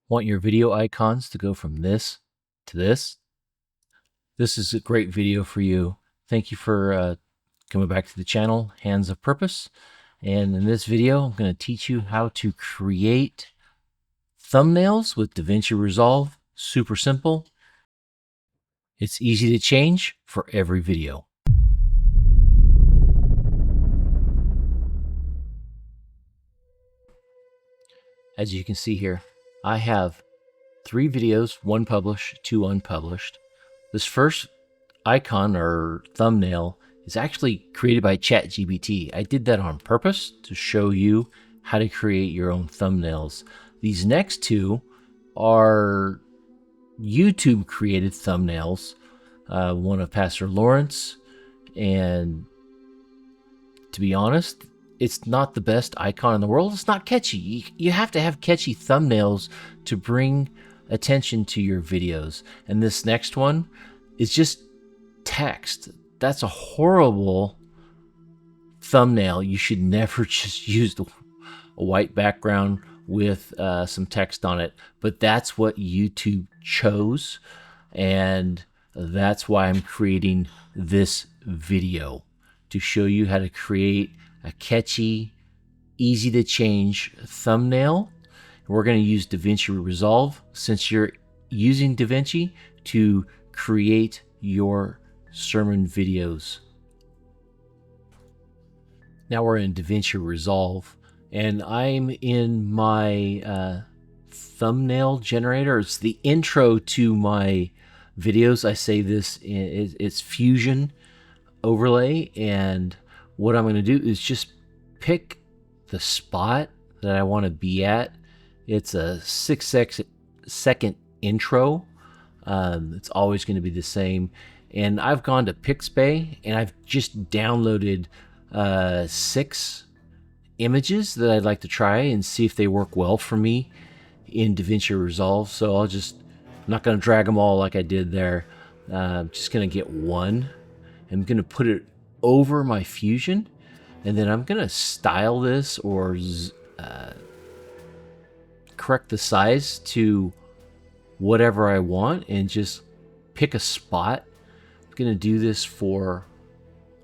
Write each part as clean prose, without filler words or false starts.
Want your video icons to go from this to this? This is a great video for you. Thank you for coming back to the channel, Hands of Purpose. And in this video, I'm going to teach you how to create thumbnails with DaVinci Resolve. Super simple. It's easy to change for every video. As you can see here, I have 3 videos, 1 published, 2 unpublished. This first icon or thumbnail is actually created by ChatGPT. I did that on purpose to show you how to create your own thumbnails. These next 2 are YouTube created thumbnails, one of Pastor Lawrence, and to be honest, it's not the best icon in the world. It's not catchy. You have to have catchy thumbnails to bring attention to your videos. And this next one is just text. That's a horrible thumbnail. You should never just use a white background with some text on it. But that's what YouTube chose. And that's why I'm creating this video, to show you how to create a catchy, easy to change thumbnail. We're going to use DaVinci Resolve, since you're using DaVinci, to create your sermon videos. Now we're in DaVinci Resolve, and I'm in my thumbnail generator. It's the intro to my videos. I say this, it's Fusion overlay, and what I'm going to do is just pick the spot that I want to be at. It's a 6-second intro. It's always going to be the same. And I've gone to Pixabay and I've just downloaded 6 images that I'd like to try and see if they work well for me in DaVinci Resolve. So I'm not going to drag them all like I did there. I'm just going to get one. I'm going to put it over my Fusion, and then I'm going to style this or correct the size to whatever I want and just pick a spot. I'm going to do this for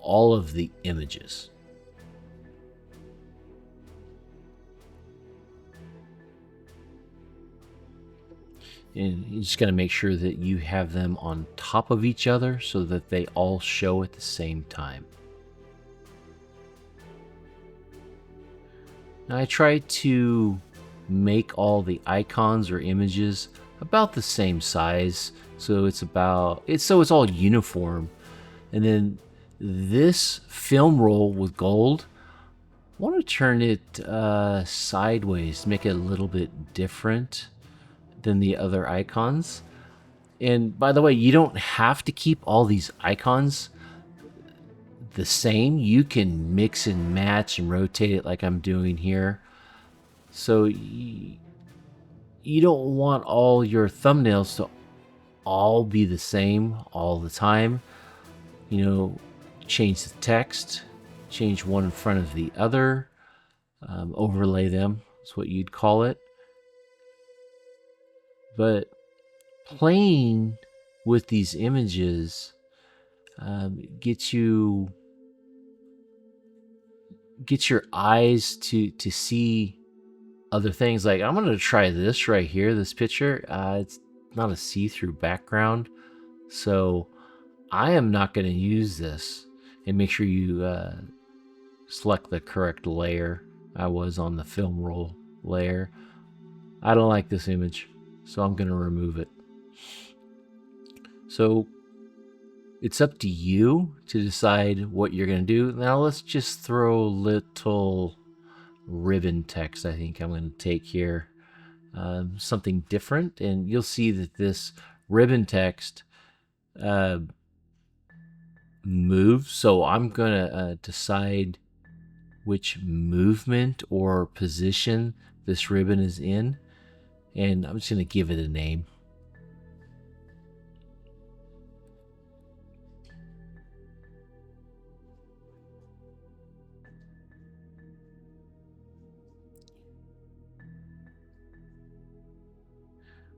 all of the images. And you just got to make sure that you have them on top of each other so that they all show at the same time. Now I try to make all the icons or images about the same size, so it's all uniform. And then this film roll with gold, I want to turn it sideways, make it a little bit different than the other icons. And by the way, you don't have to keep all these icons the same. You can mix and match and rotate it like I'm doing here. So you don't want all your thumbnails to all be the same all the time. You know, change the text, change one in front of the other, overlay them, that's what you'd call it. But playing with these images gets your eyes to see other things. Like, I'm going to try this right here, this picture. It's not a see-through background, so I am not going to use this. And make sure you select the correct layer. I was on the film roll layer. I don't like this image, so I'm going to remove it. So it's up to you to decide what you're going to do. Now let's just throw a little ribbon text. I think I'm going to take here something different, and you'll see that this ribbon text moves. So I'm going to decide which movement or position this ribbon is in, and I'm just going to give it a name.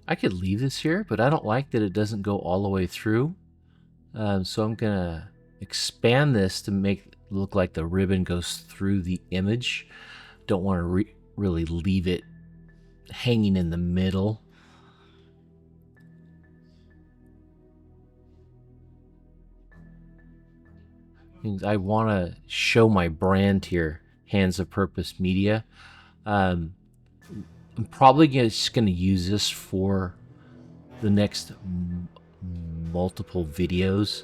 I could leave this here, but I don't like that it doesn't go all the way through. So I'm gonna expand this to make it look like the ribbon goes through the image. Don't want to really leave it hanging in the middle. I want to show my brand here, Hands of Purpose Media. I'm probably just going to use this for the next multiple videos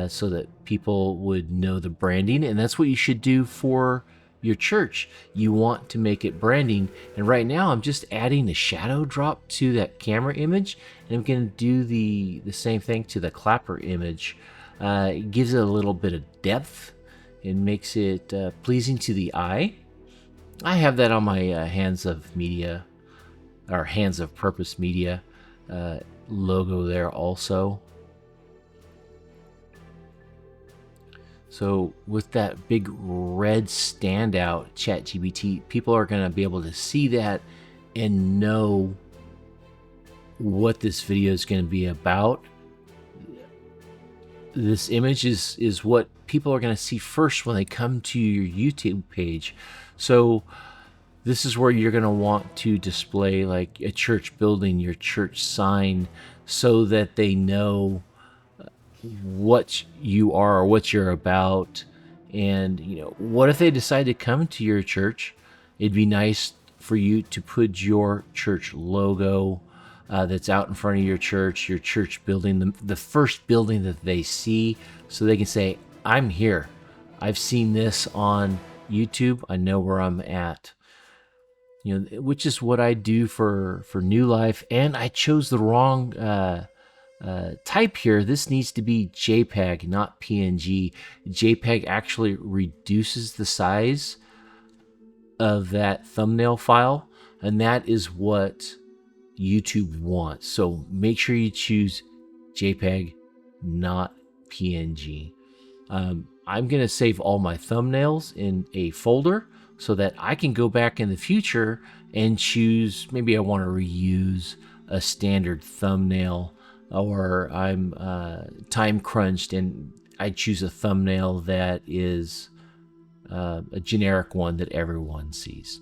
so that people would know the branding. And that's what you should do for your church. You want to make it branding. And right now I'm just adding a shadow drop to that camera image. And I'm going to do the same thing to the clapper image. It gives it a little bit of depth and makes it pleasing to the eye. I have that on my Hands of Media, or Hands of Purpose Media logo there also. So with that big red standout ChatGPT, people are going to be able to see that and know what this video is going to be about. This image is what people are going to see first when they come to your YouTube page. So this is where you're going to want to display like a church building, your church sign, so that they know what you are or what you're about. And what if they decide to come to your church? It'd be nice for you to put your church logo that's out in front of your church building, the first building that they see, so they can say, I'm here. I've seen this on YouTube. I know where I'm at. Which is what I do for New Life. And I chose the wrong type here. This needs to be JPEG, not PNG. JPEG actually reduces the size of that thumbnail file, and that is what YouTube wants. So make sure you choose JPEG, not PNG. I'm going to save all my thumbnails in a folder so that I can go back in the future and choose, maybe I want to reuse a standard thumbnail, or I'm time crunched and I choose a thumbnail that is a generic one that everyone sees.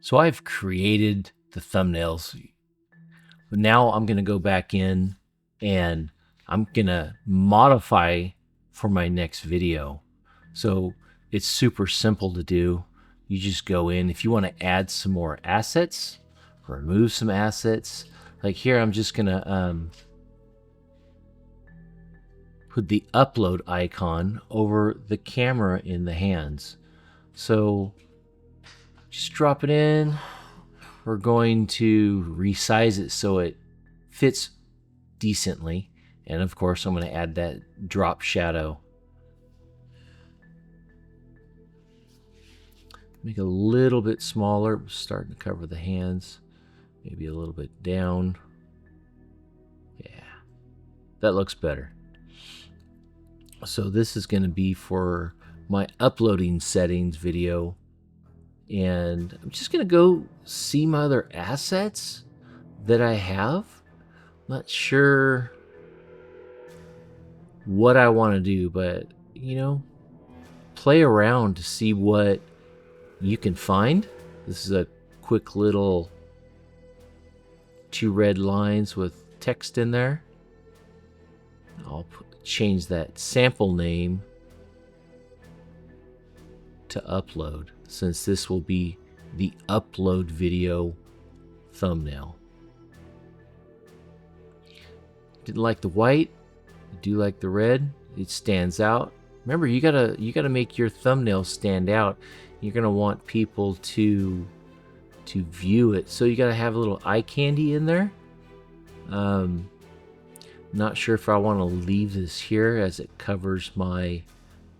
So I've created the thumbnails, but now I'm going to go back in and I'm going to modify for my next video. So it's super simple to do. You just go in. If you want to add some more assets, remove some assets, like here, I'm just going to put the upload icon over the camera in the hands. So just drop it in. We're going to resize it so it fits decently. And of course, I'm going to add that drop shadow. Make it a little bit smaller, starting to cover the hands. Maybe a little bit down. Yeah, that looks better. So this is going to be for my uploading settings video. And I'm just going to go see my other assets that I have. Not sure what I want to do, but play around to see what you can find. This is a quick little 2 red lines with text in there. I'll change that sample name to upload, since this will be the upload video thumbnail. Didn't like the white, I do like the red. It stands out. Remember, you gotta make your thumbnail stand out. You're gonna want people to view it, so you gotta have a little eye candy in there. Not sure if I want to leave this here as it covers my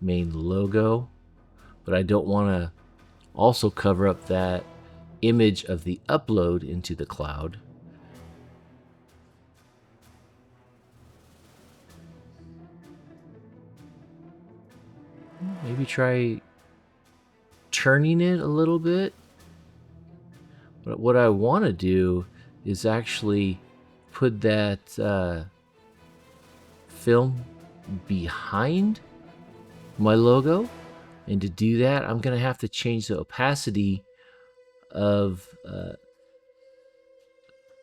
main logo, but I don't want to also cover up that image of the upload into the cloud. Maybe try turning it a little bit. But what I want to do is actually put that film behind my logo. And to do that, I'm going to have to change the opacity of the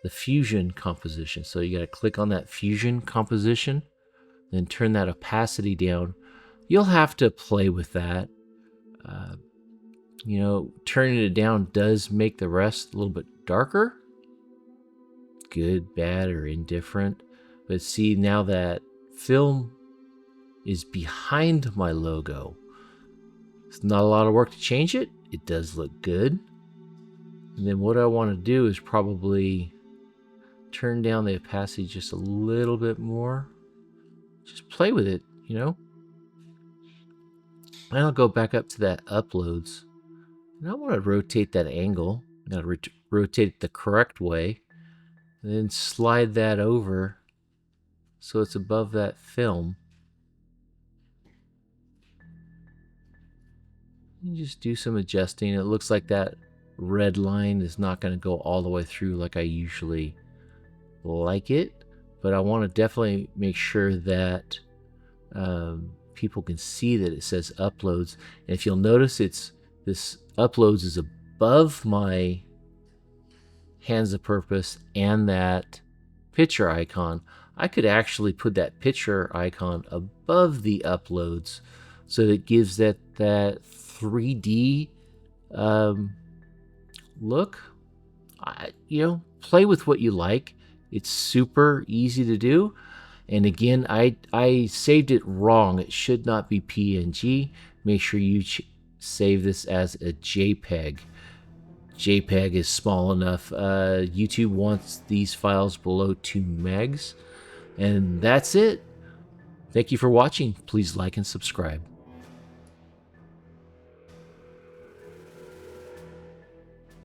fusion composition. So you got to click on that fusion composition, then turn that opacity down. You'll have to play with that. You know, turning it down does make the rest a little bit darker. Good, bad, or indifferent. But see, now that film is behind my logo, it's not a lot of work to change it. It does look good. And then what I want to do is probably turn down the opacity just a little bit more. Just play with it, you know. And I'll go back up to that uploads. And I want to rotate that angle. I got to rotate it the correct way. And then slide that over so it's above that film. And just do some adjusting. It looks like that red line is not going to go all the way through like I usually like it. But I want to definitely make sure that people can see that it says uploads. And if you'll notice, this uploads is above my hands of purpose and that picture icon. I could actually put that picture icon above the uploads so that it gives that 3D look. You know, play with what you like. It's super easy to do. And again, I saved it wrong. It should not be PNG. Make sure you save this as a JPEG. JPEG is small enough. YouTube wants these files below 2 megs. And that's it. Thank you for watching. Please like and subscribe.